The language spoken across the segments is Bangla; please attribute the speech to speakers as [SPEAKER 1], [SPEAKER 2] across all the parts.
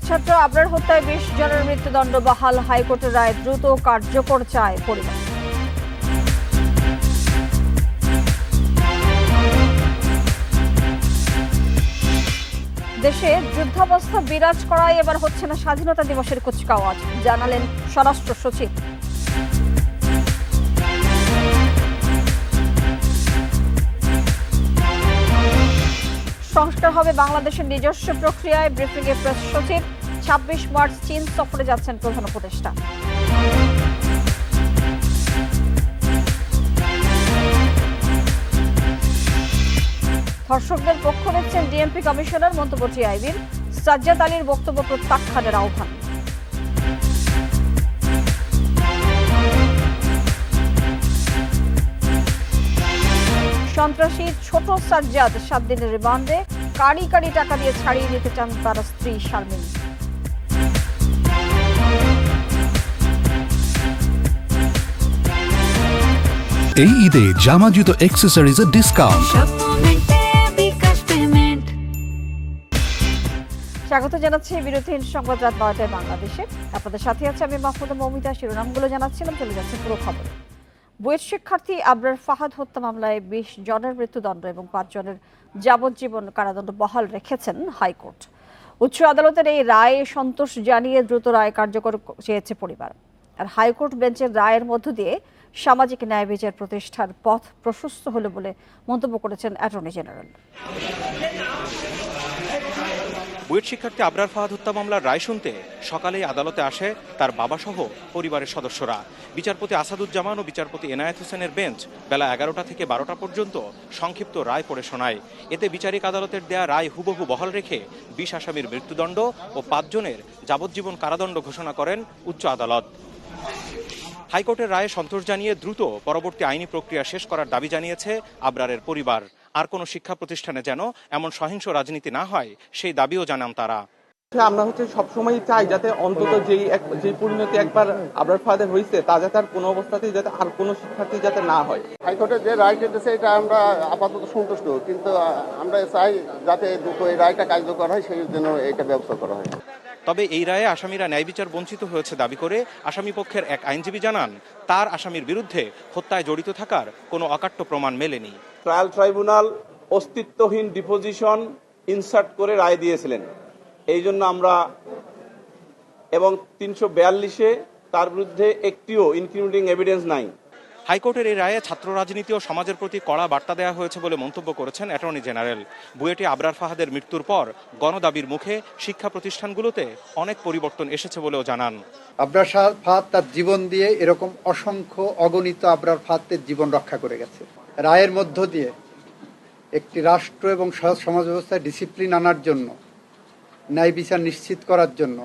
[SPEAKER 1] বুয়েট ছাত্র আবরার হত্যায় 20 জনের মৃত্যুদণ্ড বহাল, হাইকোর্টের রায় দ্রুত কার্যকর চায় পরিবার। দেশে যুদ্ধাবস্থা বিরাজ করায় এবার হচ্ছে না স্বাধীনতা দিবসের কুচকাওয়াজ, জানালেন স্বরাষ্ট্র সচিব। সংস্কার হবে বাংলাদেশের নিজস্ব প্রক্রিয়ায়, ব্রিফিংয়ে প্রেস সচিব। 26 মার্চ চীন সফরে যাচ্ছেন প্রধান উপদেষ্টা। ধর্ষকদের পক্ষ নিচ্ছেন ডিএমপি কমিশনার, মন্তব্য টিআইবির। সাজ্জাদ আলীর বক্তব্য প্রত্যাখ্যানের আহ্বান। সন্ত্রাসী ছোট সাজ্জাদ 7 দিনের রিমান্ডে, কারি কারি টাকা দিয়ে ছাড়িয়ে নিতে চান তার স্ত্রী শারমিন।
[SPEAKER 2] এই ঈদে জামা জুতো অ্যাক্সেসরিজের ডিসকাউন্ট।
[SPEAKER 1] স্বাগত জানাচ্ছি বিরতিহীন সংবাদ রাত 9টায় বাংলাদেশে। আপনাদের সাথে আছে আমি মাহমুদা মৌমিতা। শিরোনামগুলো জানাচ্ছিলাম, চলে যাচ্ছে পুরো খবর। বুয়েট শিক্ষার্থী আবরার ফাহাদ হত্যা মামলায় 20 জনের মৃত্যুদণ্ড এবং 5 জনের যাবজ্জীবন কারাদণ্ড বহাল রেখেছেন হাইকোর্ট। উচ্চ আদালতের এই রায়ে সন্তোষ জানিয়ে দ্রুত রায় কার্যকর চেয়েছে পরিবার। আর হাইকোর্ট বেঞ্চের রায়ের মধ্য দিয়ে সামাজিক ন্যায় বিচার প্রতিষ্ঠার পথ প্রশস্ত হলো বলে মন্তব্য করেছেন অ্যাটর্নি জেনারেল।
[SPEAKER 3] বুয়েট শিক্ষার্থী আবরার ফাহাদ হত্যা মামলার রায় শুনতে সকালেই আদালতে আসে তার বাবা সহ পরিবারের সদস্যরা। বিচারপতি আসাদুজ্জামান ও বিচারপতি এনায়েত হোসেনের বেঞ্চ বেলা 11টা থেকে 12টা পর্যন্ত সংক্ষিপ্ত রায় পড়ে শোনায়। এতে বিচারিক আদালতের দেয়া রায় হুবহু বহাল রেখে 20 আসামির মৃত্যুদণ্ড ও 5 জনের যাবজ্জীবন কারাদণ্ড ঘোষণা করেন উচ্চ আদালত। হাইকোর্টের রায়ে সন্তোষ জানিয়ে দ্রুত পরবর্তী আইনি প্রক্রিয়া শেষ করার দাবি জানিয়েছে আবরারের পরিবার। আর কোনো শিক্ষা প্রতিষ্ঠানে যেন এমন সহিংস রাজনীতি না হয় সেই দাবিও জানান তারা।
[SPEAKER 4] আমরা সবসময় চাই যাতে অন্তত যেই পরিণতি একবার আবরার ফাহাদের হয়েছে তা যাতে আর কোনো অবস্থাতেই যাতে আর কোনো শিক্ষার্থী যাতে না হয়।
[SPEAKER 5] হাইকোর্টের যে রায় দিয়েছে এটা আমরা আপাতত সন্তুষ্ট, কিন্তু আমরা চাই যাতে দ্রুত এই রায়টা কার্যকর হয়, সেই জন্য এটা ব্যবস্থা করা হয়।
[SPEAKER 3] তবে এই রায়ে আসামিরা ন্যায় বিচার বঞ্চিত হয়েছে দাবি করে আসামি পক্ষের এক আইনজীবী জানান, তার আসামির বিরুদ্ধে হত্যায় জড়িত থাকার কোনো অকাট্য প্রমাণ মেলেনি।
[SPEAKER 4] ট্রায়াল ট্রাইব্যুনাল অস্তিত্বহীন ডিপোজিশন ইনসার্ট করে রায় দিয়েছিলেন, এই জন্য আমরা এবং 342-এ তার বিরুদ্ধে একটিও ইনক্রিমিনেটিং এভিডেন্স নাই।
[SPEAKER 3] হাইকোর্টের এই রায়ে ছাত্র রাজনীতি ও সমাজের প্রতি কড়া বার্তা দেওয়া হয়েছে বলে মন্তব্য করেছেন অ্যাটর্নি জেনারেল। বুয়েটে আবরার ফাহাদের মৃত্যুর পর গণদাবির মুখে শিক্ষা প্রতিষ্ঠানগুলোতে অনেক পরিবর্তন এসেছে বলেও জানান।
[SPEAKER 6] আবরার ফাহাদ তার জীবন দিয়ে এরকম অসংখ্য অগণিত আবরার ফাহাদের জীবন রক্ষা করে গেছে। রায়ের মধ্য দিয়ে একটি রাষ্ট্র এবং সমাজ ব্যবস্থায় ডিসিপ্লিন আনার জন্য, ন্যায় বিচার নিশ্চিত করার জন্য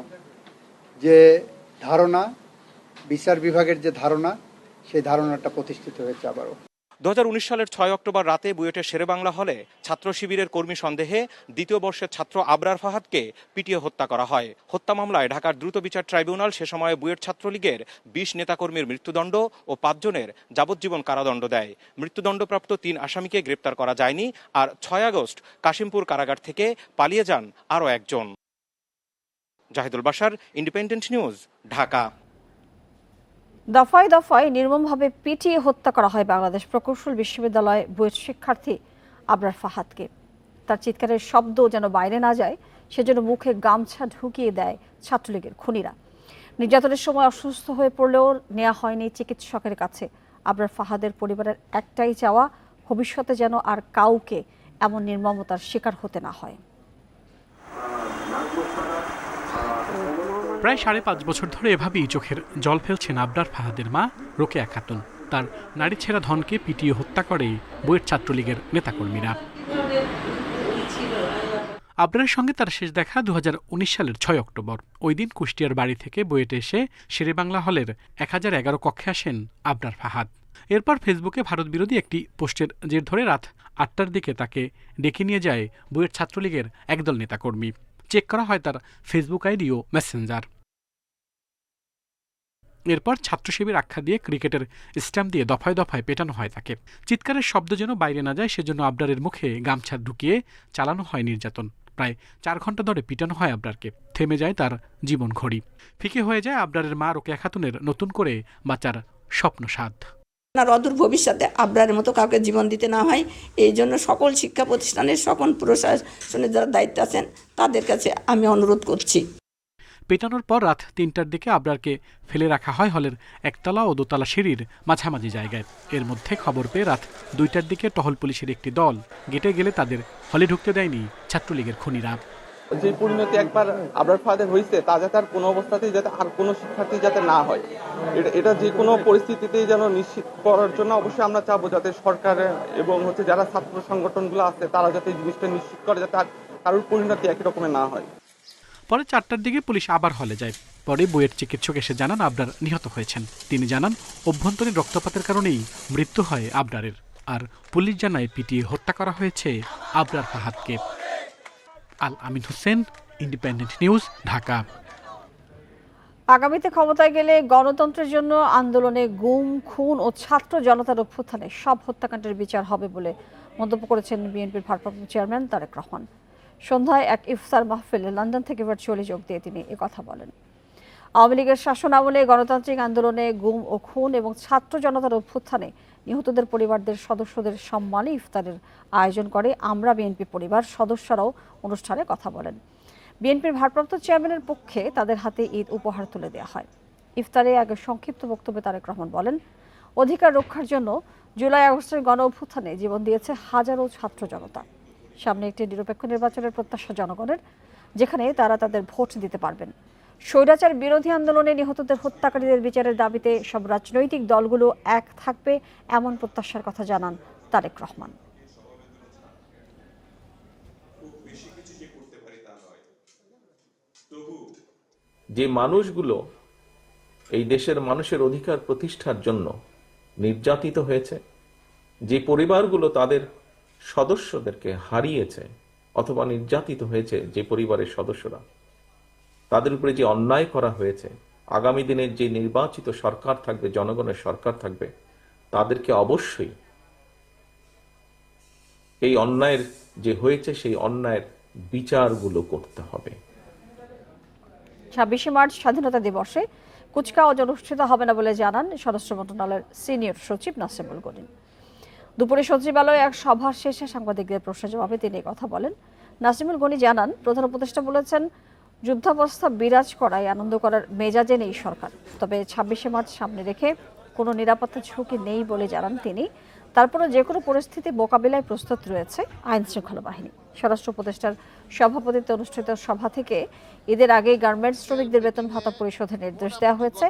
[SPEAKER 6] যে ধারণা, বিচার বিভাগের যে ধারণা, সেই ধারণাটা প্রতিষ্ঠিত হয়েছে আবারও।
[SPEAKER 3] 2019 সালের 6 অক্টোবর রাতে বুয়েটের শেরেবাংলা হলে ছাত্র শিবিরের কর্মী সন্দেহে দ্বিতীয় বর্ষের ছাত্র আবরার ফাহাদকে পিটিয়ে হত্যা করা হয়। হত্যা মামলায় ঢাকার দ্রুত বিচার ট্রাইব্যুনাল সে সময়ে বুয়েট ছাত্রলীগের 20 নেতাকর্মীর মৃত্যুদণ্ড ও 5 জনের যাবজ্জীবন কারাদণ্ড দেয়। মৃত্যুদণ্ডপ্রাপ্ত 3 আসামিকে গ্রেপ্তার করা যায়নি, আর 6 আগস্ট কাশিমপুর কারাগার থেকে পালিয়ে যান আরও একজন। Zahidul Bashar, independent news, Dhaka.
[SPEAKER 1] দফায় দফায় নির্মমভাবে পিটিয়ে হত্যা করা হয় বাংলাদেশ প্রকৌশল বিশ্ববিদ্যালয় বুয়েট শিক্ষার্থী আবরার ফাহাদকে। তার চিৎকারের শব্দ যেন বাইরে না যায়, সেজন্য মুখে গামছা ঢুকিয়ে দেয় ছাত্রলীগের খুনিরা। নির্যাতনের সময় অসুস্থ হয়ে পড়লেও নেওয়া হয়নি চিকিৎসকের কাছে। আবরার ফাহাদের পরিবারের একটাই চাওয়া, ভবিষ্যতে যেন আর কাউকে এমন নির্মমতার শিকার হতে না হয়।
[SPEAKER 7] প্রায় 5.5 বছর ধরে এভাবেই চোখের জল ফেলছেন আবরার ফাহাদের মা রোকেয়া খাতুন। তার নারী ছেঁড়া ধনকে পিটিয়ে হত্যা করে বুয়েট ছাত্রলীগের নেতাকর্মীরা। আবরারের সঙ্গে তার শেষ দেখা 2019 সালের 6 অক্টোবর। ওই দিন কুষ্টিয়ার বাড়ি থেকে বুয়েটে এসে শেরেবাংলা হলের 1011 কক্ষে আসেন আবরার ফাহাদ। এরপর ফেসবুকে ভারত বিরোধী একটি পোস্টের জের ধরে রাত 8টার দিকে তাকে ডেকে নিয়ে যায় বুয়েট ছাত্রলীগের একদল নেতাকর্মী। চেক করা হয় তার ফেসবুক আইডি ও মেসেঞ্জার। এরপর ছাত্র শিবির আখ্যা দিয়ে ক্রিকেটের স্ট্যাম্প দিয়ে দফায় দফায় পেটানো হয় তাকে। চিৎকারের শব্দ যেন বাইরে না যায়, সেজন্য আবরারের মুখে গামছা ঢুকিয়ে চালানো হয় নির্যাতন। প্রায় 4 ঘন্টা ধরে পিটানো হয় আবরারকে। থেমে যায় তার জীবন ঘড়ি, ফিকে হয়ে যায় আবরারের মা রোকেয়া খাতুনের নতুন করে বাঁচার স্বপ্ন সাধ।
[SPEAKER 8] আর অদূর ভবিষ্যতে আবরারের মতো কাউকে জীবন দিতে না হয়, এই জন্য সকল শিক্ষা প্রতিষ্ঠানের সকল প্রশাসনের যারা দায়িত্ব আছেন তাদের কাছে আমি অনুরোধ করছি।
[SPEAKER 7] পেটানোর পর রাত 3টার দিকে আবরারকে ফেলে রাখা হয় হলের একতলা ও দোতলা সিঁড়ির মাঝামাঝি জায়গায়। এর মধ্যে খবর পেয়ে রাত 2টার দিকে টহল পুলিশের একটি দল গেটে গেলে তাদের হলে ঢুকতে দেয়নি ছাত্রলীগের খুনিরা।
[SPEAKER 4] যে পরিণতি একবার আবরার ফাহাদের হয়েছে তা যাতে আর কোনো অবস্থাতেই যাতে আর কোনো শিক্ষার্থী যাতে না হয়, এটা যে কোনো পরিস্থিতিতেই যেন নিশ্চিত করার জন্য অবশ্যই আমরা চাবো যাতে সরকার এবং যারা ছাত্র সংগঠনগুলো আছে তারা যাতে এই জিনিসটা নিশ্চিত করে যাতে আর কারোর পরিণতি একই রকমের না হয়।
[SPEAKER 7] পরে 4টার দিকে পুলিশ আবার হলে যায়। পরে বুয়েট চিকিৎসক এসে জানান আবরার নিহত হয়েছেন। তিনি জানান অভ্যন্তরীণ রক্তপাতের কারণেই মৃত্যু হয় আবরারের। আর পুলিশ জানায় পিটিয়ে হত্যা করা হয়েছে আবরার ফাহাদকে। আল আমিন হোসেন, ইন্ডিপেন্ডেন্ট নিউজ, ঢাকা।
[SPEAKER 1] আগামীতে ক্ষমতায় গেলে গণতন্ত্রের জন্য আন্দোলনে গুম, খুন ও ছাত্র জনতার অভ্যুত্থানে সব হত্যাকাণ্ডের বিচার হবে বলে মন্তব্য করেছেন বিএনপির ভারপ্রাপ্ত চেয়ারম্যান তারেক রহমান। সন্ধ্যায় এক ইফতার মাহফিলে লন্ডন থেকে ভার্চুয়ালি যোগ দিয়ে তিনি একথা বলেন। আওয়ামী লীগের শাসন আমলে গণতান্ত্রিক আন্দোলনে গুম ও খুন এবং ছাত্র জনতার অভ্যুত্থানে নিহতদের পরিবারদের সদস্যদের সম্মানে ইফতারের আয়োজন করে আমরা বিএনপি পরিবার সদস্যরাও অনুষ্ঠানে কথা বলেন। বিএনপির ভারপ্রাপ্ত চেয়ারম্যানের পক্ষে তাদের হাতে ঈদ উপহার তুলে দেওয়া হয়। ইফতারে আগে সংক্ষিপ্ত বক্তব্যে তারেক রহমান বলেন, অধিকার রক্ষার জন্য জুলাই আগস্টের গণ অভ্যুত্থানে জীবন দিয়েছে হাজারো ছাত্র জনতা। সামনে একটি নিরপেক্ষ নির্বাচনের প্রত্যাশা জনগণের, যেখানে তারা তাদের ভোট দিতে পারবেন। স্বৈরাচার বিরোধী আন্দোলনে নিহতদের হত্যাকারীদের বিচারের দাবিতে সব রাজনৈতিক দলগুলো এক থাকবে, এমন প্রত্যাশার কথা জানান তারেক রহমান।
[SPEAKER 9] যে মানুষগুলো এই দেশের মানুষের অধিকার প্রতিষ্ঠার জন্য নির্যাতিত হয়েছে, যে পরিবারগুলো তাদের সদস্যদেরকে হারিয়েছে অথবা নির্যাতিত হয়েছে, যে পরিবারের সদস্যরা, তাদের উপরে যে অন্যায় করা হয়েছে, আগামী দিনের যে নির্বাচিত সরকার থাকবে, জনগণের সরকার থাকবে, তাদেরকে অবশ্যই এই অন্যায়ের যে হয়েছে সেই অন্যায়ের বিচারগুলো করতে হবে।
[SPEAKER 1] 26শে মার্চ স্বাধীনতা দিবসে কুচকাওয়াজ অনুষ্ঠিত হবে না বলে জানান স্বরাষ্ট্র মন্ত্রণালয়ের সিনিয়র সচিব নাসিমুল গনি। দুপুরে সচিবালয়ে এক সভা শেষে সাংবাদিকদের প্রশ্নের জবাবে তিনি কথা বলেন। নাসিমুল গনি জানান, প্রধান উপদেষ্টা বলেছেন, যুদ্ধাবস্থা বিরাজ করায় আনন্দ করার মেজাজে নেই সরকার। তবে 26শে মার্চ সামনে রেখে কোনো নিরাপত্তা ঝুঁকি নেই বলে জানান তিনি। তারপরও যে কোনো পরিস্থিতি মোকাবিলায় প্রস্তুত রয়েছে আইন শৃঙ্খলা বাহিনী। স্বরাষ্ট্র উপদেষ্টার সভাপতিত্বে অনুষ্ঠিত সভা থেকে ঈদের আগে গার্মেন্টস শ্রমিকদের বেতন ভাতা পরিশোধের নির্দেশ দেওয়া হয়েছে।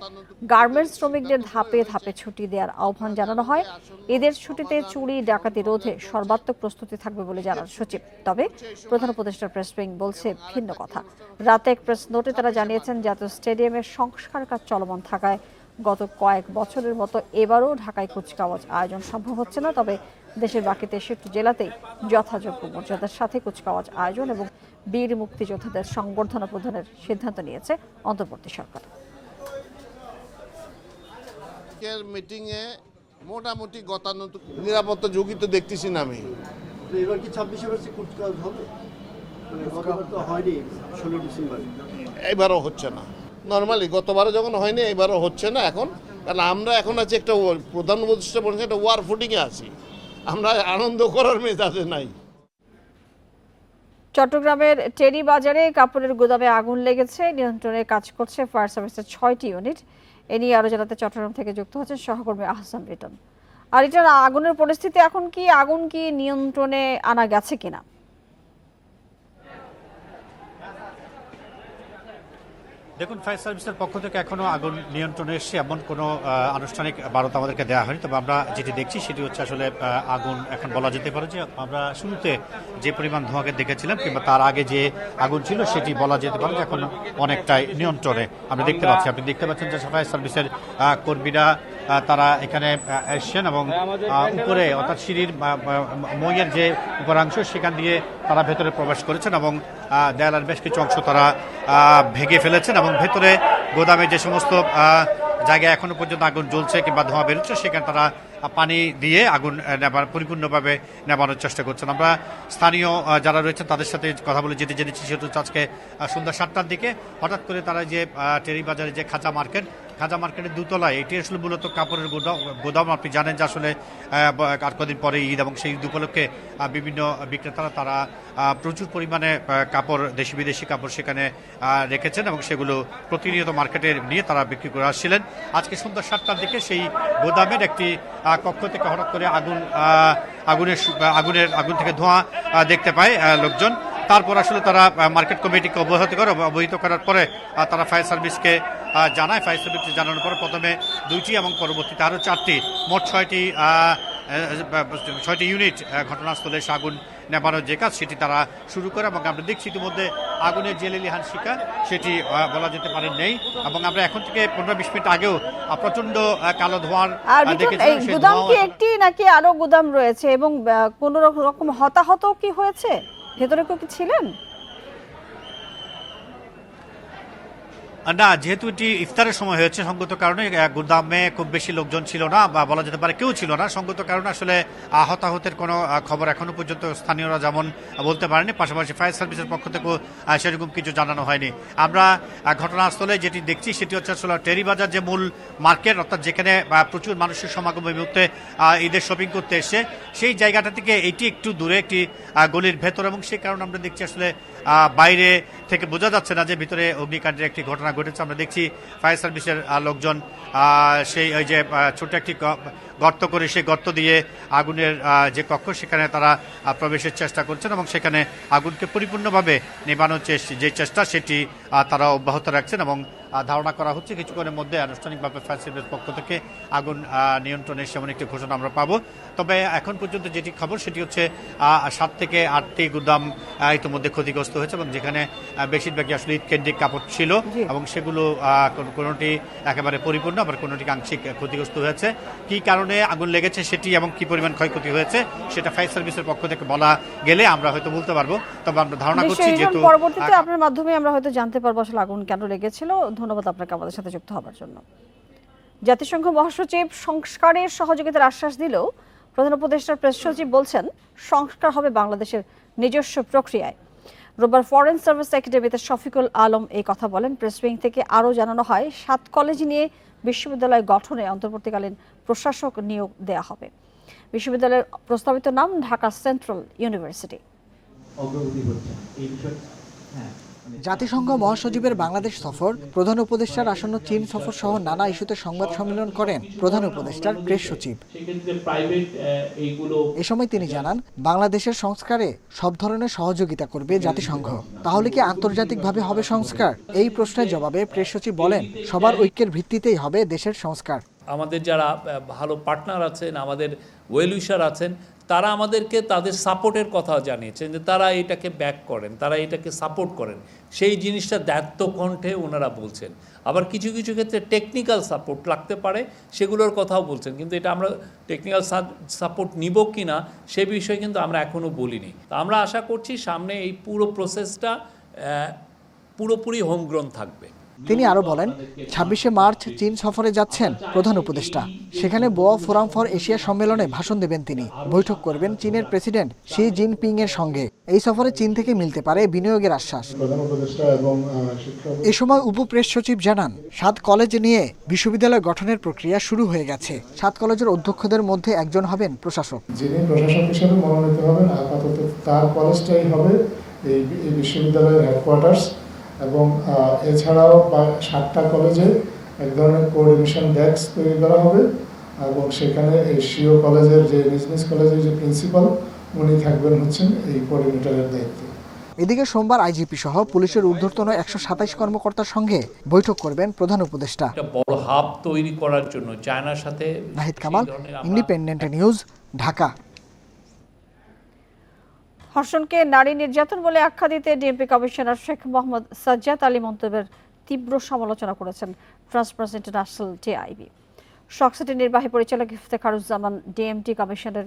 [SPEAKER 1] গার্মেন্টস শ্রমিকদের ধাপে ধাপে ছুটি দেওয়ার আহ্বান জানানো হয়। ঈদের ছুটিতে চুরি ডাকাতি রোধে সর্বাত্মক প্রস্তুতি থাকবে বলে জানান সচিব। তবে প্রধান উপদেষ্টার প্রেস উইং বলছে ভিন্ন কথা। রাতে এক প্রেস নোটে তারা জানিয়েছেন, জাতীয় স্টেডিয়ামের সংস্কার কাজ চলমান থাকায় গত কয়েক বছরের মতো এবারও ঢাকায় কুচকাওয়াজ আয়োজন সম্ভব হচ্ছে না। তবে দেশের বাকি 63 জেলাতেই যথাযোগ্য মর্যাদার সাথে কুচকাওয়াজ আয়োজন এবং বীর মুক্তিযোদ্ধাদের সংবর্ধনা প্রদানের সিদ্ধান্ত নিয়েছে অন্তর্বর্তী সরকার।
[SPEAKER 10] মিটিংয়ে মোটামুটি গতানুগতিক নিরাপত্তা ঝুঁকি তো দেখতেছি না আমি।
[SPEAKER 11] এবার কি 26শে মার্চে কুচকাওয়াজ হবে? তো হয়নি 16 ডিসেম্বর,
[SPEAKER 10] এবারও হচ্ছে না। নর্মালি গতবারও যখন হয়নি এবারও হচ্ছে না এখন, কারণ আমরা এখন আছি একটা প্রধান উপদেষ্টা বলছে একটা ওয়ার ফুটিংয়ে আছি, আমরা আনন্দ করার মেজাজে নাই।
[SPEAKER 1] চট্টগ্রামের টেরি বাজারে কাপড়ের গুদামে আগুন লেগেছে। নিয়ন্ত্রণে কাজ করছে ফায়ার সার্ভিসের 6টি ইউনিট। এ নিয়ে আরো জানাতে চট্টগ্রাম থেকে যুক্ত হচ্ছেন সহকর্মী আহসান রিটন। আর এটার আগুনের পরিস্থিতি এখন কি, আগুন কি নিয়ন্ত্রণে আনা গেছে কিনা?
[SPEAKER 12] দেখুন, ফায়ার সার্ভিসের পক্ষ থেকে এখনো আগুন নিয়ন্ত্রণে এসছে এমন কোনো আনুষ্ঠানিক বার্তা আমাদেরকে দেওয়া হয়নি। তবে আমরা যেটি দেখছি সেটি হচ্ছে আসলে আগুন এখন বলা যেতে পারে যে আমরা শুরুতে যে পরিমাণ ধোঁয়াকে দেখেছিলাম কিংবা তার আগে যে আগুন ছিল সেটি বলা যেতে পারে যে এখন অনেকটাই নিয়ন্ত্রণে আমরা দেখতে পাচ্ছি। আপনি দেখতে পাচ্ছেন যে ফায়ার সার্ভিসের কর্মীরা তারা এখানে এসছেন এবং উপরে অর্থাৎ সিঁড়ির মইয়ের যে উপরাংশ সেখান দিয়ে তারা ভেতরে প্রবেশ করেছেন এবং দেয়ালের বেশ কিছু অংশ তারা ভেঙে ফেলেছেন এবং ভেতরে গোদামে যে সমস্ত জায়গায় এখনো পর্যন্ত আগুন জ্বলছে কিংবা ধোঁয়া বেরোচ্ছে, সেখানে তারা পানি দিয়ে আগুন পরিপূর্ণভাবে নেভানোর চেষ্টা করছেন। আমরা স্থানীয় যারা রয়েছেন তাদের সাথে কথা বলে যেতে জেনেছি সেটা হচ্ছে আজকে সন্ধ্যা 7টার দিকে হঠাৎ করে তারা যে টেরি বাজারে যে খাঁচা মার্কেটের দোতলায়, এটি আসলে মূলত কাপড়ের গোদাম। আপনি জানেন যে আসলে আর কদিন পরে ঈদ, এবং সেই ঈদ উপলক্ষে বিভিন্ন বিক্রেতারা তারা প্রচুর পরিমাণে কাপড়, দেশি বিদেশি কাপড় সেখানে রেখেছেন এবং সেগুলো প্রতিনিয়ত মার্কেটে নিয়ে তারা বিক্রি করে আসছিলেন। আজকে সন্ধ্যা 7টার দিকে সেই গোদামের একটি কক্ষ থেকে হঠাৎ করে আগুন থেকে ধোঁয়া দেখতে পায় লোকজন। তারপর আসলে তারা মার্কেট কমিটিকে অবহিত করার পরে তারা ফায়ার সার্ভিসকে জানায়। ফায়ার সার্ভিসকে জানানোর পরে প্রথমে 2টি এবং পরবর্তীতে আরও 4টি, মোট 6টি ইউনিট ঘটনাস্থলে এসে আগুন নেভানোর যে কাজ সেটি তারা শুরু করে। এবং আমরা দেখছি ইতিমধ্যে আগুনের যে লেলিহান শিখা সেটি বলা যেতে পারে নেই। এবং আমরা এখন থেকে 15-20 মিনিট আগেও প্রচন্ড কালো ধোঁয়ার দেখেছি।
[SPEAKER 1] গুদাম কি একটি নাকি আরো গুদাম রয়েছে, এবং কোন রকম হতাহত কি হয়েছে? ভেতরে কেউ কি ছিলেন?
[SPEAKER 12] না, যেহেতু এটি ইফতারের সময় হয়েছে, সঙ্গত কারণে গুদামে খুব বেশি লোকজন ছিল না, বা বলা যেতে পারে কেউ ছিল না। সঙ্গত কারণে আসলে হতাহতের কোনো খবর এখনো পর্যন্ত স্থানীয়রা যেমন বলতে পারেনি, পাশাপাশি ফায়ার সার্ভিসের পক্ষ থেকেও সেরকম কিছু জানানো হয়নি। আমরা ঘটনাস্থলে যেটি দেখছি সেটি হচ্ছে আসলে টেরি বাজার যে মূল মার্কেট, অর্থাৎ যেখানে প্রচুর মানুষের সমাগম এই মুহূর্তে ঈদের শপিং করতে এসছে, সেই জায়গাটা থেকে এটি একটু দূরে একটি গলির ভেতর, এবং সেই কারণে আমরা দেখছি আসলে বাইরে থেকে বোঝা যাচ্ছে না যে ভিতরে অগ্নিকাণ্ডের একটি ঘটনা ঘটেছে। আমরা দেখছি ফায়ার সার্ভিসের লোকজন সেই ওই যে ছোট একটি গর্ত করে সেই গর্ত দিয়ে আগুনের যে কক্ষ সেখানে তারা প্রবেশের চেষ্টা করছেন, এবং সেখানে আগুনকে পরিপূর্ণভাবে নেভানোর যে চেষ্টা সেটি তারা অব্যাহত রাখছেন। এবং ধারণা করা হচ্ছে কিছুক্ষণের মধ্যে আনুষ্ঠানিকভাবে ফায়ার সার্ভিসের পক্ষ থেকে আগুন নিয়ন্ত্রণে সেমন একটি ঘোষণা আমরা পাবো। তবে এখন পর্যন্ত যেটি খবর সেটি হচ্ছে 7 থেকে 8টি গুদাম ইতিমধ্যে ক্ষতিগ্রস্ত হয়েছে, এবং যেখানে বেশিরভাগই আসলে ঈদ কেন্দ্রিক কাপড় ছিল, এবং সেগুলো কোনোটি একেবারে পরিপূর্ণ, আবার কোনোটি আংশিক ক্ষতিগ্রস্ত হয়েছে। কি কারণে আগুন লেগেছে সেটি এবং কি পরিমাণ ক্ষয়ক্ষতি হয়েছে সেটা ফায়ার সার্ভিসের পক্ষ থেকে বলা গেলে আমরা হয়তো বলতে পারবো। তবে আমরা ধারণা করছি যেহেতু
[SPEAKER 1] পরবর্তীতে আপনার মাধ্যমে আমরা হয়তো জানতে পারবো আসলে আগুন কেন লেগেছিল। ধন্যবাদ আপনাকে আমাদের সাথে যুক্ত হওয়ার জন্য। জাতিসংঘ মহাসচিব সংস্কারের সহযোগিতার আশ্বাস দিলেও প্রধান উপদেষ্টার প্রেস সচিব বলছেন সংস্কার হবে বাংলাদেশের নিজস্ব প্রক্রিয়ায়। রোববার ফরেন সার্ভিস একাডেমিতে শফিকুল আলম এই কথা বলেন। প্রেস উইং থেকে আরও জানানো হয় 7 কলেজ নিয়ে বিশ্ববিদ্যালয় গঠনে অন্তর্বর্তীকালীন প্রশাসক নিয়োগ দেয়া হবে। বিশ্ববিদ্যালয়ের প্রস্তাবিত নাম ঢাকা সেন্ট্রাল ইউনিভার্সিটি।
[SPEAKER 13] জাতিসংঘ মহাসচিবের বাংলাদেশ সফর, প্রধান উপদেষ্টার আসন্ন চীন সফর সহ নানা ইস্যুতে সংবাদ সম্মেলন করেন প্রধান উপদেষ্টার প্রেস সচিব। এ সময় তিনি জানান, বাংলাদেশের সংস্কারে সব ধরনের সহযোগিতা করবে জাতিসংঘ। তাহলে কি আন্তর্জাতিকভাবে হবে সংস্কার? এই প্রশ্নের জবাবে প্রেস সচিব বলেন, সবার ঐক্যের ভিত্তিতেই হবে দেশের সংস্কার।
[SPEAKER 14] আমাদের যারা ভালো পার্টনার আছেন, আমাদের ওয়েল উইশার আছেন, তারা আমাদেরকে তাদের সাপোর্টের কথা জানিয়েছেন যে তারা এটাকে ব্যাক করেন, তারা এটাকে সাপোর্ট করেন। সেই জিনিসটা দায়িত্ব কণ্ঠে ওনারা বলছেন। আবার কিছু কিছু ক্ষেত্রে টেকনিক্যাল সাপোর্ট লাগতে পারে, সেগুলোর কথাও বলছেন। কিন্তু এটা আমরা টেকনিক্যাল সাপোর্ট নিব কি না সে বিষয়ে কিন্তু আমরা এখনও বলিনি। তো আমরা আশা করছি সামনে এই পুরো প্রসেসটা পুরোপুরি হোমগ্রোন থাকবে।
[SPEAKER 13] তিনি আরো বলেন, 26শে মার্চ চীন সফরে যাচ্ছেন প্রধান উপদেষ্টা। সেখানে বোয়া ফোরাম ফর এশিয়া সম্মেলনে ভাষণ দেবেন তিনি। বৈঠক করবেন চীনের প্রেসিডেন্ট শি জিনপিং এর সঙ্গে। এই সফরে চীন থেকে মিলতে পারে বিনিয়োগের আশ্বাস। এ সময় উপপ্রেস সচিব জানান, 7 কলেজ নিয়ে বিশ্ববিদ্যালয় গঠনের প্রক্রিয়া শুরু হয়ে গেছে। 7 কলেজের অধ্যক্ষদের মধ্যে একজন হবেন প্রশাসক।
[SPEAKER 15] যিনি প্রশাসক হিসেবে মনোনীত হবেন আপাতত তার কলেজটাই হবে এই বিশ্ববিদ্যালয়ের হেডকোয়ার্টার্স, এবং এছাড়াও 7টা কলেজে এক ধরনের কোঅর্ডিনেশন ডেস্ক তৈরি করা হবে, এবং সেখানে এই সিও কলেজের যে বিজনেস কলেজের যে প্রিন্সিপাল উনি থাকবেন হচ্ছেন এই কোঅর্ডিনেটরের দায়িত্বে।
[SPEAKER 13] এদিকে সোমবার আইজিপি সহ পুলিশের ঊর্ধ্বতন 127 কর্মকর্তার সঙ্গে বৈঠক করবেন প্রধান উপদেষ্টা।
[SPEAKER 14] একটা বড় হাব তৈরি করার জন্য চায়নার সাথে।
[SPEAKER 13] Nahid Kamal, Independent news, Dhaka.
[SPEAKER 1] ধর্ষণকে নারী নির্যাতন বলে আখ্যা দিতে ডিএমপি কমিশনার শেখ মোহাম্মদ সাজ্জাদ আলী মন্তব্যের তীব্র সমালোচনা করেছেন ট্রান্সপারেন্সি ইন্টারন্যাশনাল টিআইবি। শকসিটির নির্বাহী পরিচালক ইফতেখারুজ্জামান ডিএমটি কমিশনের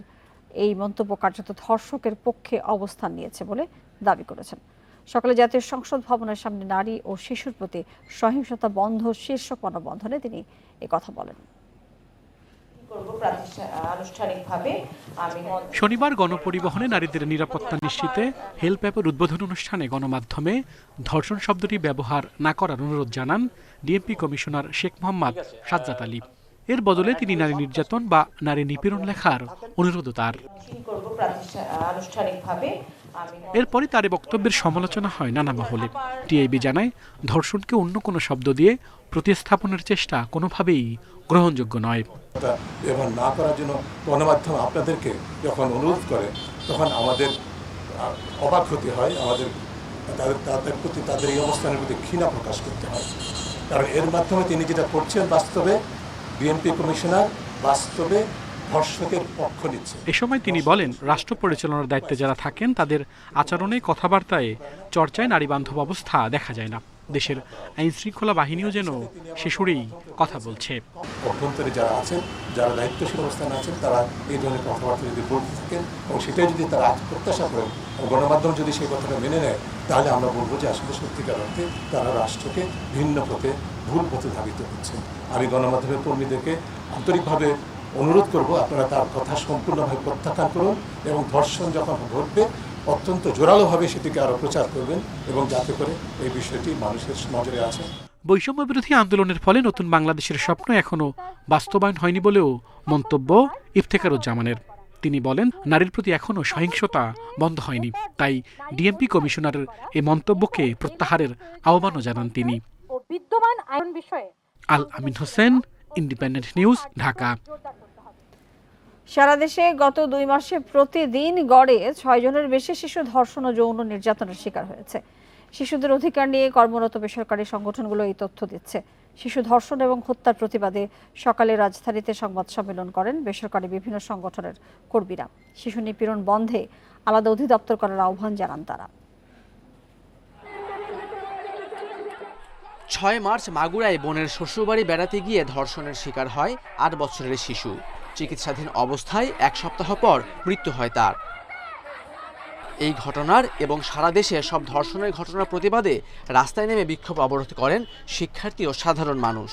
[SPEAKER 1] এই মন্তব্য কার্যত ধর্ষকের পক্ষে অবস্থান নিয়েছে বলে দাবি করেছেন। সকালে জাতীয় সংসদ ভবনের সামনে নারী ও শিশুর প্রতি সহিংসতা বন্ধ শীর্ষক মানববন্ধনে তিনি কথা বলেন।
[SPEAKER 7] শনিবার গণপরিবহনে নারীদের নিরাপত্তা নিশ্চিতে হেল্প অ্যাপের উদ্বোধন অনুষ্ঠানে গণমাধ্যমে ধর্ষণ শব্দটি ব্যবহার না করার অনুরোধ জানান ডিএমপি কমিশনার শেখ মোহাম্মদ সাজ্জাদ আলী। এর বদলে তিনি নারী নির্যাতন বা নারী নিপীড়ন লেখার অনুরোধ তার। এরপরই তার বক্তব্যের সমালোচনা হয় নানা মহলে। টিআইবি জানায়, ধর্ষণকে অন্য কোনো শব্দ দিয়ে প্রতিস্থাপনের চেষ্টা কোনোভাবেই গ্রহণযোগ্য নয়।
[SPEAKER 16] ব্যবহার না করার জন্য গণমাধ্যম আপনাদেরকে যখন অনুরোধ করে তখন আমাদের অবাক হতে হয়, আমাদের তাদের প্রতি, তাদের এই অবস্থানের প্রতি ঘৃণা প্রকাশ করতে হয়। কারণ এর মাধ্যমে তিনি যেটা করছেন, বাস্তবে বিএনপি কমিশনার বাস্তবে ধর্ষকের পক্ষ নিচ্ছে।
[SPEAKER 7] এ সময় তিনি বলেন, রাষ্ট্র পরিচালনার দায়িত্বে যারা থাকেন তাদের আচরণে, কথাবার্তায়, চর্চায় নারী বান্ধব অবস্থা দেখা যায় না। দেশের আইন শৃঙ্খলা বাহিনীও যেন সে সুরেই কথা বলছে।
[SPEAKER 16] অভ্যন্তরে যারা আছেন, যারা দায়িত্বশীল অবস্থানে আছেন, তারা এই ধরনের কথাবার্তা যদি বলতে থাকেন এবং সেটাই যদি তারা প্রত্যাশা করেন, গণমাধ্যম যদি সেই কথাটা মেনে নেয়, তাহলে আমরা বলবো যে আসলে সত্যিকার অর্থে তারা রাষ্ট্রকে ভিন্ন পথে, ভুল পথে ধাবিত করছেন। আমি গণমাধ্যমের কর্মীদেরকে আন্তরিকভাবে অনুরোধ করব, আপনারা তার কথা সম্পূর্ণভাবে প্রত্যাখ্যান করুন এবং ধর্ষণ যখন ঘটবে অত্যন্ত জোরালোভাবে সেটিকে আরও প্রচার করবেন এবং যাতে করে এই বিষয়টি মানুষের নজরে আসে।
[SPEAKER 7] বৈষম্য বিরোধী আন্দোলনের ফলে নতুন বাংলাদেশের স্বপ্ন এখনো বাস্তবায়ন হয়নি বলেও মন্তব্য ইফতেখারুজ্জামানের। তিনি বলেন, নারীর প্রতি এখনো সহিংসতা বন্ধ হয়নি, তাই ডিএমপি কমিশনারের এই মন্তব্যকে প্রত্যাহারের আহ্বানও জানান তিনি। আল আমিন হোসেন, ইন্ডিপেন্ডেন্ট নিউজ, ঢাকা।
[SPEAKER 1] সারা দেশে গত 2 মাসে প্রতিদিন গড়ে 6 জনের বেশি শিশু ধর্ষণ ও যৌন নির্যাতনের শিকার হয়েছে। শিশুদের অধিকার নিয়ে কর্মরত বেসরকারি সংগঠনগুলো এই তথ্য দিচ্ছে। শিশু ধর্ষণ এবং হত্যার প্রতিবাদে সকালে রাজধানীতে সংবাদ সম্মেলন করেন বেসরকারি বিভিন্ন সংগঠনের কর্মীরা। শিশু নিপীড়ন বন্ধে আলাদা অধিদপ্তর করার আহ্বান জানান তারা।
[SPEAKER 17] 6 মার্চ মাগুরায় বোনের শ্বশুরবাড়ি বেড়াতে গিয়ে ধর্ষণের শিকার হয় 8 বছরের শিশু। চিকিৎসাধীন অবস্থায় 1 সপ্তাহ পর মৃত্যু হয় তার। এই ঘটনার এবং সারা দেশে সব ধর্ষণের ঘটনার প্রতিবাদে রাস্তায় নেমে বিক্ষোভ অবরোধ করেন শিক্ষার্থী ও সাধারণ মানুষ।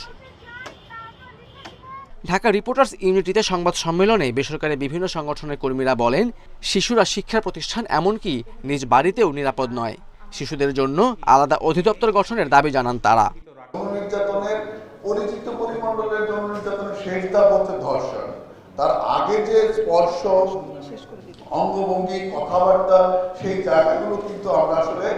[SPEAKER 17] ঢাকা রিপোর্টার্স ইউনিটিতে সংবাদ সম্মেলনে বেসরকারি বিভিন্ন সংগঠনের কর্মীরা বলেন, শিশুরা শিক্ষা প্রতিষ্ঠান এমনকি নিজ বাড়িতেও নিরাপদ নয়। শিশুদের জন্য আলাদা অধিদপ্তর গঠনের দাবি জানান তারা।
[SPEAKER 18] নির্যাতনের পরিচিত পরিমণ্ডলের যৌন নির্যাতনের শেষ ধাপ হচ্ছে ধর্ষণ। তার আগে যে স্পর্শ, অঙ্গভঙ্গি, কথাবার্তা, সেই জায়গাগুলো কিন্তু আমরা আসলে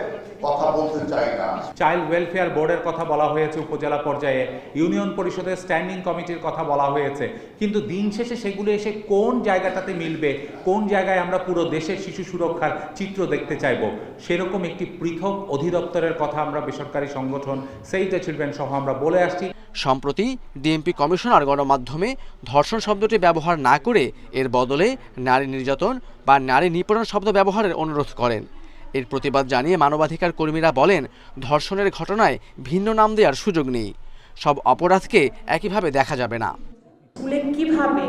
[SPEAKER 18] কথা বলতে চাই না।
[SPEAKER 19] চাইল্ড ওয়েলফেয়ার বোর্ডের কথা বলা হয়েছে উপজেলা পর্যায়ে, ইউনিয়ন পরিষদের স্ট্যান্ডিং কমিটির কথা বলা হয়েছে, কিন্তু দিন শেষে সেগুলো এসে কোন জায়গাটাতে মিলবে, কোন জায়গায় আমরা পুরো দেশের শিশু সুরক্ষার চিত্র দেখতে চাইব, সেরকম একটি পৃথক অধিদপ্তরের কথা আমরা বেসরকারি সংগঠন সেভ দ্য চিলড্রেন সহ আমরা বলে আসছি।
[SPEAKER 17] সম্প্রতি ডিএমপি কমিশনার গণমাধ্যমে ধর্ষণ শব্দটি ব্যবহার না করে এর বদলে নারী নির্যাতন বা নারী নিপীড়ন শব্দ ব্যবহারের অনুরোধ করেন। এর প্রতিবাদ জানিয়ে মানবাধিকার কর্মীরা বলেন, ধর্ষণের ঘটনায় ভিন্ন নাম দেওয়ার সুযোগ নেই। সব অপরাধকে একইভাবে দেখা যাবে না।
[SPEAKER 20] স্কুলে কিভাবে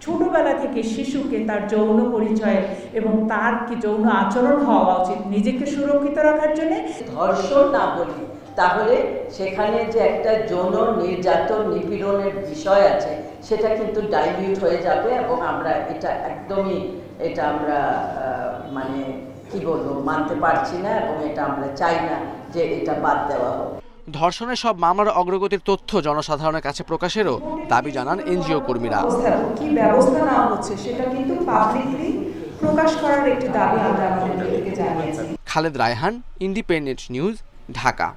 [SPEAKER 20] ছোটবেলা থেকে শিশুকে তার যৌন পরিচয় এবং তার কি যৌন আচরণ হওয়া উচিত নিজেকে সুরক্ষিত রাখার জন্য,
[SPEAKER 21] ধর্ষণ না বলি তাহলে সেখানে যে একটা যৌন নির্যাতন নিপীড়নের বিষয় আছে সেটা কিন্তু ডাইলিউট হয়ে যাবে এবং আমরা এটা একদমই আমরা মানে কি বলবো মানতে পারছি না এবং এটা আমরা চাই না যে এটা বাদ দেওয়া হোক।
[SPEAKER 17] ধর্ষণের সব মামলার অগ্রগতির তথ্য জনসাধারণের কাছে প্রকাশেরও দাবি জানান এনজিও কর্মীরা।
[SPEAKER 20] কি ব্যবস্থা নেওয়া হচ্ছে সেটা কিন্তু পাবলিকলি প্রকাশ করার একটি দাবি আমরা আমাদের থেকে জানিয়েছি।
[SPEAKER 17] Khaled Raihan, independent news, Dhaka.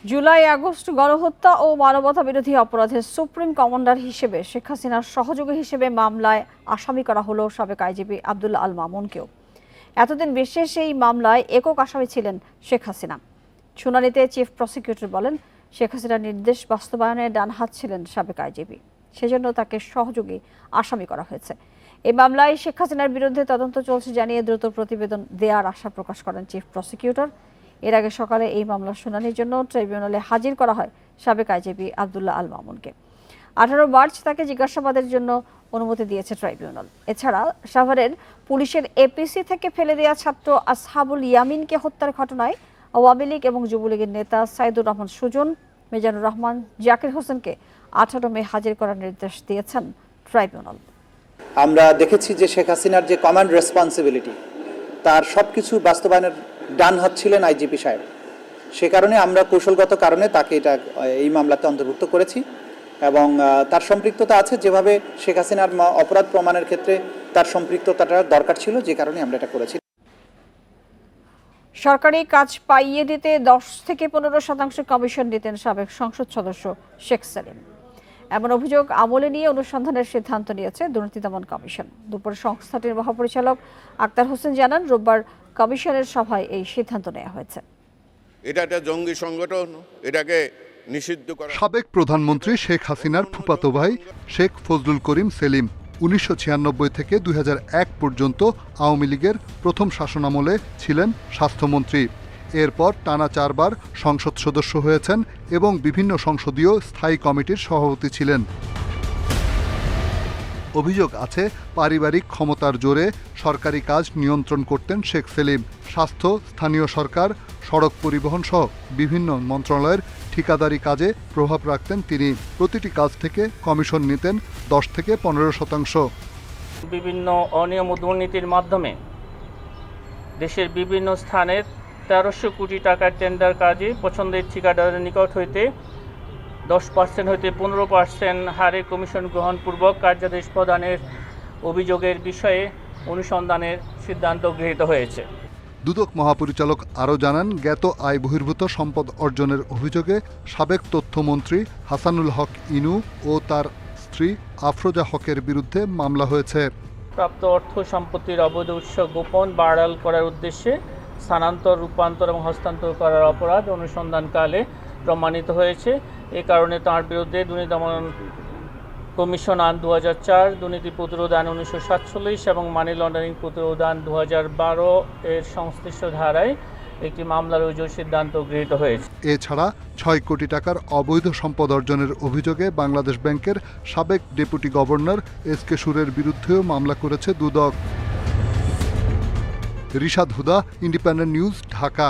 [SPEAKER 1] July August গণহত্যা ও মানবতা বিরোধী অপরাধের সুপ্রিম কমান্ডার হিসেবে শেখ হাসিনার সহযোগী হিসেবে মামলায় আসামি করা হলো সাবেক আইজিপি আব্দুল্লাহ আল মামুনকেও। এতদিন বিশেষ এই মামলায় একক আসামি ছিলেন শেখ হাসিনা। শুনানিতে চিফ প্রসিকিউটর বলেন, শেখ হাসিনার নির্দেশ বাস্তবায়নে ডান হাত ছিলেন সাবেক আইজিপি, সেজন্য তাকে সহযোগী আসামি করা হয়েছে। এই মামলায় শেখ হাসিনার বিরুদ্ধে তদন্ত চলছে জানিয়ে দ্রুত প্রতিবেদন দেওয়ার আশা প্রকাশ করেন চিফ প্রসিকিউটর। এর আগে সকালে এই মামলার শুনানির জন্য ট্রাইব্যুনালে হাজির করা হয় সাবেক আইজিপি আব্দুল্লাহ আল মামুনকে। 18 মার্চ তাকে জিজ্ঞাসাবাদের জন্য অনুমতি দিয়েছে ট্রাইব্যুনাল। এছাড়া সাভারের পুলিশের এপিসি থেকে ফেলে দেওয়া ছাত্র আসহাবুল ইয়ামিনকে হত্যার ঘটনায় আওয়ামী লীগ এবং যুবলীগের নেতা সাইদুর রহমান সুজন, মিজানুর রহমান, জাকির হোসেনকে 18 মে হাজির করার নির্দেশ দিয়েছেন ট্রাইব্যুনাল।
[SPEAKER 2] আমরা দেখেছি যে শেখ হাসিনার যে কমান্ড রেসপন্সিবিলিটি তার সবকিছু বাস্তবায়নের ডান হাত ছিলেন আইজিপি সাহেব। সে কারণে আমরা কৌশলগত কারণে তাকে এই মামলাতে অন্তর্ভুক্ত করেছি এবং তার সম্পৃক্ততা আছে, যেভাবে শেখ হাসিনার অপরাধ প্রমাণের ক্ষেত্রে তার সম্পৃক্ততাটা দরকার ছিল, যে কারণে আমরা এটা করেছি।
[SPEAKER 1] সরকারি কাজ পাইয়ে দিতে 10 থেকে 15% কমিশন দিতেন সাবেক সংসদ সদস্য শেখ সেলিম। এমন অভিযোগ আমলে নিয়ে অনুসন্ধানের সিদ্ধান্ত নিয়েছে দুর্নীতি দমন কমিশন। দুপুরে সংস্থাটির মহাপরিচালক আক্তার হোসেন জানান, রোববার কমিশনের সভায় এই সিদ্ধান্ত নেওয়া হয়েছে।
[SPEAKER 22] এটা একটা জঙ্গি সংগঠন, এটাকে নিষিদ্ধ করা।
[SPEAKER 23] সাবেক প্রধানমন্ত্রী শেখ হাসিনার ফুফাতো ভাই শেখ ফজলুল করিম সেলিম 1996 থেকে 2001 পর্যন্ত আওয়ামী লীগের প্রথম শাসনামলে ছিলেন স্বাস্থ্যমন্ত্রী। এরপর টানা 4 বার সংসদ সদস্য হয়েছেন এবং বিভিন্ন সংসদীয় স্থায়ী কমিটির সভাপতি ছিলেন। অভিযোগ আছে, পারিবারিক ক্ষমতার জোরে সরকারি কাজ নিয়ন্ত্রণ করতেন শেখ সেলিম। স্বাস্থ্য, স্থানীয় সরকার, সড়ক পরিবহন সহ বিভিন্ন মন্ত্রণালয়ের ঠিকাদারি কাজে প্রভাব রাখতেন তিনি। প্রতিটি কাজ থেকে কমিশন নিতেন 10 থেকে 15%।
[SPEAKER 24] বিভিন্ন অনিয়ম ও দুর্নীতির মাধ্যমে দেশের বিভিন্ন স্থানের 1300 কোটি টাকার টেন্ডার কাজে পছন্দের ঠিকাদারের নিকট হইতে 10% হইতে 15% হারে কমিশন গ্রহণপূর্বক কার্যাদেশ প্রদানের অভিযোগের বিষয়ে অনুসন্ধানের সিদ্ধান্ত গৃহীত হয়েছে।
[SPEAKER 23] দুদক মহাপরিচালক আরও জানান, জ্ঞাত আয় বহির্ভূত সম্পদ অর্জনের অভিযোগে সাবেক তথ্যমন্ত্রী হাসানুল হক ইনু ও তার স্ত্রী আফরোজা হকের বিরুদ্ধে মামলা হয়েছে।
[SPEAKER 24] প্রাপ্ত অর্থ সম্পত্তির অবৈধ উৎস গোপন বা আড়াল করার উদ্দেশ্যে স্থানান্তর, রূপান্তর এবং হস্তান্তর করার অপরাধ অনুসন্ধানকালে প্রমাণিত হয়েছে। এ কারণে তাঁর বিরুদ্ধে দুর্নীতি দমন কমিশন আইন 2004, দুর্নীতি প্রতিরোধ আইন 1947 এবং মানি লন্ডারিং প্রতিরোধ আইন 2012 এর সংশ্লিষ্ট ধারায় একটি মামলা রুজুর সিদ্ধান্ত গৃহীত হয়েছে।
[SPEAKER 23] এছাড়া 6 কোটি টাকার অবৈধ সম্পদ অর্জনের অভিযোগে বাংলাদেশ ব্যাংকের সাবেক ডেপুটি গভর্নর এস কে সুরের বিরুদ্ধেও মামলা করেছে দুদক। রিশাদ হুদা, ইন্ডিপেন্ডেন্ট নিউজ, ঢাকা।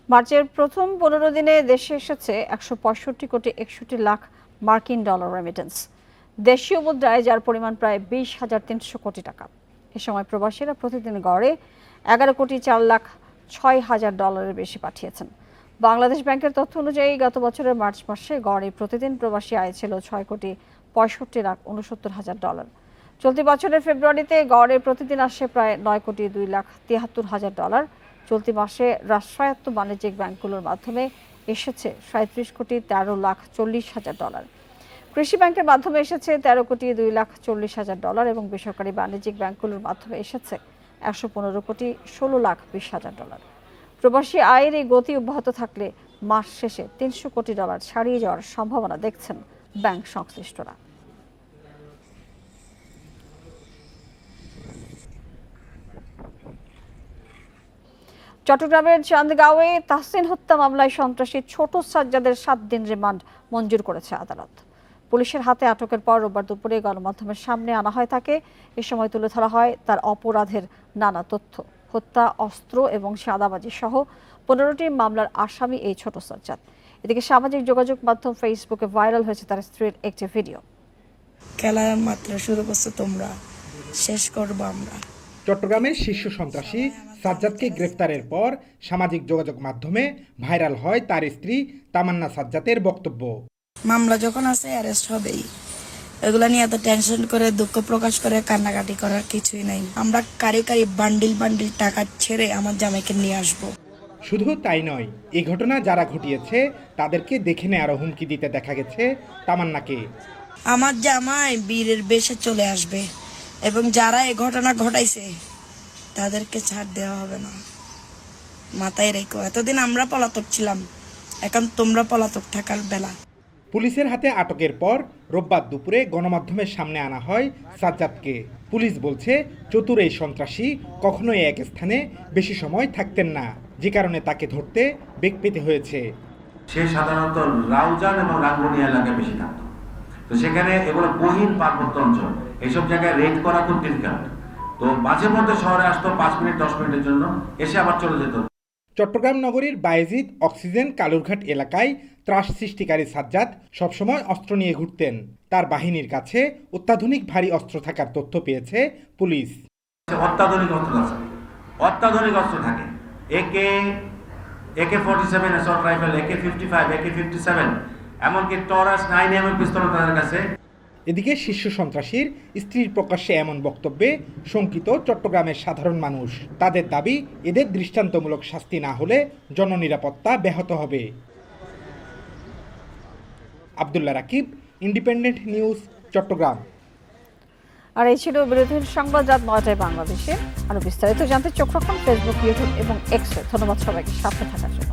[SPEAKER 1] মার্চের প্রথম 15 দিনে দেশে এসেছে 165 কোটি 61 লাখ মার্কিন ডলার রেমিটেন্স, দেশীয় মুদ্রায় যার পরিমাণ প্রায় 20,300 কোটি টাকা। এ সময় প্রবাসীরা প্রতিদিন গড়ে 11 কোটি 4 লাখ 6 হাজার ডলারের বেশি পাঠিয়েছেন। বাংলাদেশ ব্যাংকের তথ্য অনুযায়ী গত বছরের মার্চ মাসে গড়ে প্রতিদিন প্রবাসী আয় ছিল 6 কোটি 65 লাখ 69 হাজার ডলার। চলতি বছরের ফেব্রুয়ারিতে গড়ে প্রতিদিন আসে প্রায় 9 কোটি 2 লাখ 73 হাজার ডলার। চলতি মাসে রাষ্ট্রায়ত্ত বাণিজ্যিক ব্যাংকগুলোর মাধ্যমে এসেছে 37 কোটি 13 লাখ 40 হাজার ডলার। কৃষি ব্যাংকের মাধ্যমে এসেছে 13 কোটি 2 লাখ 40 হাজার ডলার এবং বেসরকারি বাণিজ্যিক ব্যাংকগুলোর মাধ্যমে এসেছে 115 কোটি 16 লাখ 20 হাজার ডলার। প্রবাসী আয়ের এই গতি অব্যাহত থাকলে মাস শেষে 300 কোটি ডলার ছাড়িয়ে যাওয়ার সম্ভাবনা দেখছেন ব্যাংক সংশ্লিষ্টরা। চট্টগ্রামের চান্দগাঁওয়ে তাহসিন হত্যা মামলায় সন্ত্রাসী ছোট সাজ্জাদের 7 দিন রিমান্ড মঞ্জুর করেছে আদালত। পুলিশের হাতে আটকের পর রোববার দুপুরে গণমাধ্যমের সামনে আনা হয় তাকে। এ সময় তুলে ধরা হয় তার অপরাধের নানা তথ্য। হত্যা, অস্ত্র এবং সাদাবাজি সহ 15টি মামলার আসামি এই ছোট সাজ্জাদ। এদিকে সামাজিক যোগাযোগ মাধ্যম ফেসবুকে ভাইরাল হয়েছে তার স্ত্রীর একটি ভিডিও।
[SPEAKER 25] খেলা মাত্র শুরু করছো তোমরা, শেষ করবো আমরা।
[SPEAKER 26] চট্টগ্রামের শীর্ষ সন্ত্রাসী সাজ্জাদকে গ্রেফতারের পর সামাজিক যোগাযোগ মাধ্যমে ভাইরাল হয় তার স্ত্রী তামান্না সাজ্জাদের বক্তব্য।
[SPEAKER 25] মামলা যখন আছে অ্যারেস্ট হবেই, এগুলা নিয়ে এত টেনশন করে দুঃখ প্রকাশ করে কান্নাকাটি করার কিছুই নাই। আমরা কারি কারি বান্ডিল বান্ডিল টাকা ছেড়ে আমার জামাইকে নিয়ে আসব।
[SPEAKER 26] শুধু তাই নয়, এই ঘটনা যারা ঘটিয়েছে তাদেরকে দেখে নেওয়ারও হুমকি দিতে দেখা গেছে তামান্নাকে।
[SPEAKER 25] আমার জামাই বীরের বেশে চলে আসবে এবং যারা এই ঘটনা ঘটাইছে তাদেরকে ছাড় দেওয়া হবে না, মাথায় রেখো। এতদিন আমরা পলাতক ছিলাম, এখন তোমরা পলাতক থাকার বেলা।
[SPEAKER 26] পুলিশের হাতে আটকের পর রোববার দুপুরে গণমাধ্যমের সামনে আনা হয় সাজ্জাদকে। পুলিশ বলছে, চতুর এই সন্ত্রাসী কখনোই এক স্থানে বেশি সময় থাকতেন না, যে কারণে তাকে ধরতে বেগ পেতে হয়েছে।
[SPEAKER 27] সে সাধারণত রাউজান এবং রাঙ্গুনিয়া এলাকায় বেশি থাকতো, তো সেখানে এগুলো গহীন পার্বত্য অঞ্চল, এইসব জায়গায় রেড করা খুব ডিফিকাল্ট। তো মাঝে মধ্যে শহরে আসতো 5 মিনিট 10 মিনিটের জন্য, এসে আবার চলে যেত।
[SPEAKER 26] চট্টগ্রাম নগরীর বায়েজিদ অক্সিজেন কালুরঘাট এলাকায় ত্রাস সৃষ্টিকারী সাজ্জাদ সবসময় অস্ত্র নিয়ে ঘুরতেন। তার বাহিনীর কাছে অত্যাধুনিক ভারী অস্ত্র থাকার তথ্য পেয়েছে পুলিশ।
[SPEAKER 27] অত্যাধুনিক অস্ত্র আছে, অত্যাধুনিক অস্ত্র থাকে, AK-47 assault rifle, AK-55, AK-57, এমনকি টরাস 9mm পিস্তল তাদের কাছে।
[SPEAKER 26] এদিকে শীর্ষ সন্ত্রাসীর স্ত্রীর প্রকাশ্যে এমন বক্তব্যে শঙ্কিত চট্টগ্রামের সাধারণ মানুষ। তাদের দাবি, এদের দৃষ্টান্তমূলক শাস্তি না হলে জননিরাপত্তা ব্যাহত হবে। Abdullah Rakib, Independent News, Chattogram.
[SPEAKER 1] আর এই ছিল বিরোধীর সংবাদ রাত 9টায় বাংলাদেশে। আরো বিস্তারিত জানতে চোখ রাখুন ফেসবুক, ইউটিউব এবং এক্সে। ধন্যবাদ সবাইকে সাথে থাকার জন্য।